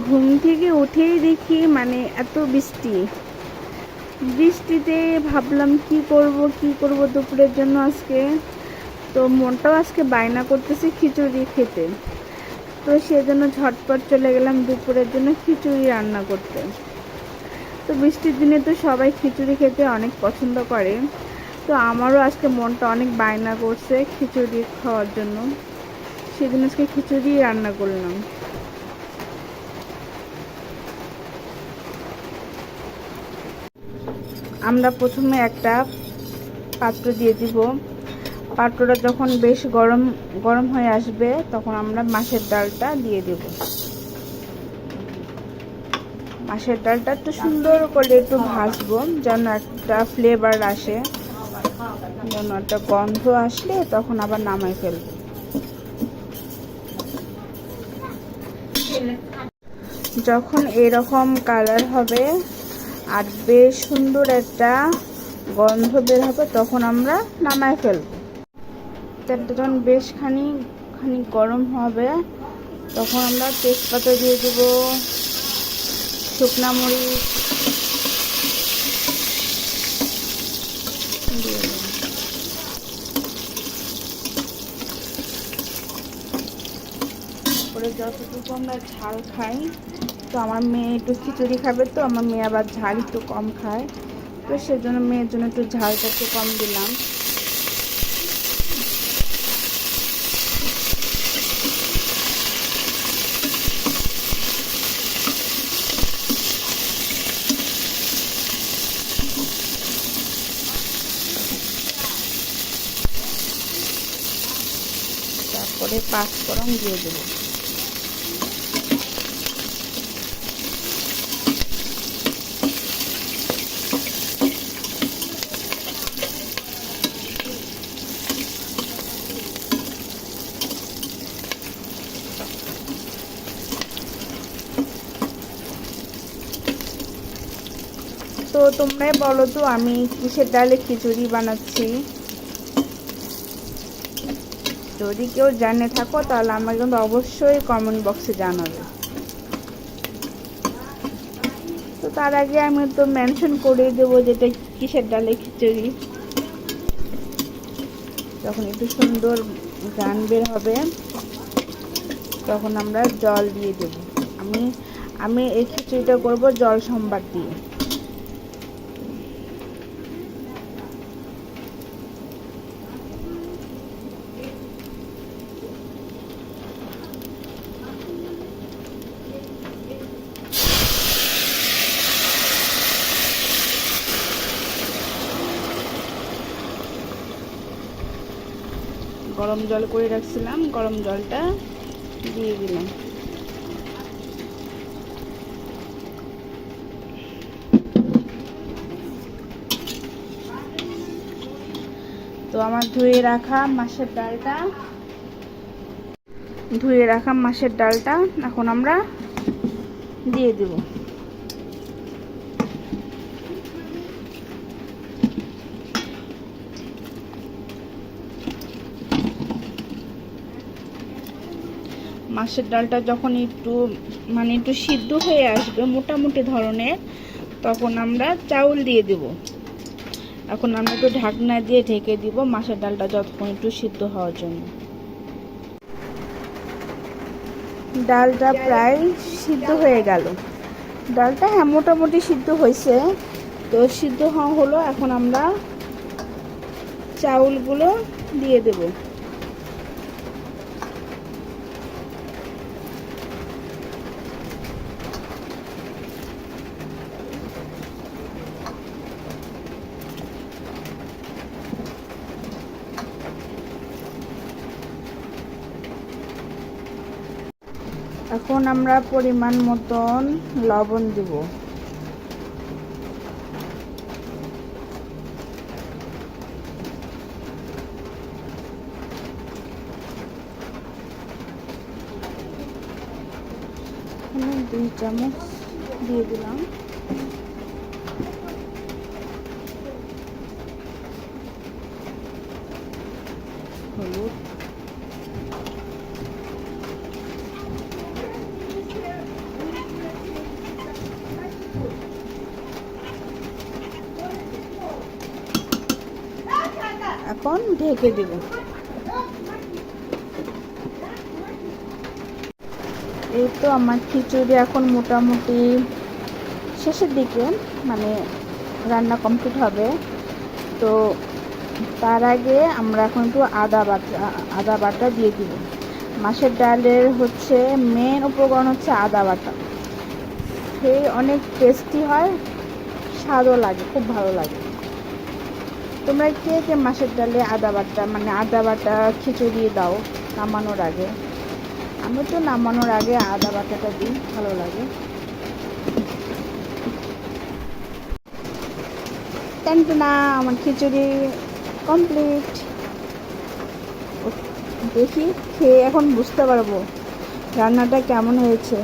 ঘুম থেকে উঠেই দেখি মানে এত বৃষ্টি, বৃষ্টিতে ভাবলাম কি করব দুপুরের জন্য আজকে। তো মনটাও আজকে বায়না করতেছে খিচুড়ি খেতে, তো সেজন্য ঝটপট চলে গেলাম দুপুরের জন্য খিচুড়ি রান্না করতে। তো বৃষ্টির দিনে তো সবাই খিচুড়ি খেতে অনেক পছন্দ করে, তো আমারও আজকে মনটা অনেক বায়না করছে খিচুড়ি খাওয়ার জন্য, সেদিন আজকে খিচুড়ি রান্না করলাম। আমরা প্রথমে একটা পাত্র দিয়ে দিব, পাত্রটা যখন বেশ গরম গরম হয়ে আসবে তখন আমরা মাছের ডালটা দিয়ে দেব। মাছের ডালটা একটু সুন্দর করে একটু ভাজবো যেন একটা ফ্লেভার আসে, যেন একটা গন্ধ আসলে তখন আবার নামাই ফেলবো। যখন এরকম কালার হবে আর বেশ সুন্দর একটা গন্ধ বের হবে তখন আমরা নামাই ফেলবো। তেলটা যখন বেশ খানি গরম হবে তখন আমরা তেজপাতা দিয়ে দেব, শুকনা মরিচ দিয়ে দেব। তারপরে যতটুকু আমরা ঝাল খাই, তো আমার মেয়ে একটু খিচুড়ি খাবে, তো আমার মেয়ে আবার ঝাল একটু কম খায়, তো সেজন্য মেয়ের জন্য একটু ঝালটা একটু কম দিলাম। তারপরে পাঁচফোড়ন দিয়ে দেবো। তো তোমরাই বলো তো আমি কিসের ডালে খিচুড়ি বানাচ্ছি, যদি কেউ জানে থাকো তাহলে আমাকে কিন্তু অবশ্যই কমেন্ট বক্সে জানাবে। তো তার আগে আমি তো মেনশন করে দেবো যেটা কিসের ডালে খিচুড়ি। যখন একটু সুন্দর গান বের হবে তখন আমরা জল দিয়ে দেব। আমি এই খিচুড়িটা করব জল সম্বার দিয়ে। গরম জল করে রাখছিলাম, গরম জলটা দিয়ে দিলাম। তো আমার ধুয়ে রাখা মাছের ডালটা এখন আমরা দিয়ে দেব। মাছের ডালটা যখন একটু সিদ্ধ হয়ে আসবে মোটামুটি ধরনের, তখন আমরা চাউল দিয়ে দেব। এখন আমরা একটু ঢাকনা দিয়ে ঢেকে দিব মাছের ডালটা যতক্ষণ একটু সিদ্ধ হওয়ার জন্য। ডালটা প্রায় সিদ্ধ হয়ে গেল, ডালটা হ্যাঁ মোটামুটি সিদ্ধ হয়েছে। তো সিদ্ধ হলো, এখন আমরা চাউলগুলো দিয়ে দেব। এখন আমরা পরিমাণ মতন লবণ দেব। এখানে 2 চামচ দিয়ে দিলাম। হলুদ, এখন ঢেকে দেব। এই তো আমার খিচুড়ি এখন মোটামুটি শেষের দিকে, মানে রান্না কমপ্লিট হবে। তো তার আগে আমরা এখন একটু আদা বাটা দিয়ে দিব। মাছের ডালের হচ্ছে মেন উপকরণ হচ্ছে আদা বাটা। সেই অনেক টেস্টি হয়, স্বাদও লাগে, খুব ভালো লাগে। তোমরা কে কে মাছের ডালে আদা বাটা, মানে আদা বাটা খিচুড়ি দাও নামানোর আগে? আমি তো নামানোর আগে আদা বাটাটা দিই, ভালো লাগে। টানটানা আমার খিচুড়ি কমপ্লিট। দেখি খেয়ে এখন বুঝতে পারবো রান্নাটা কেমন হয়েছে।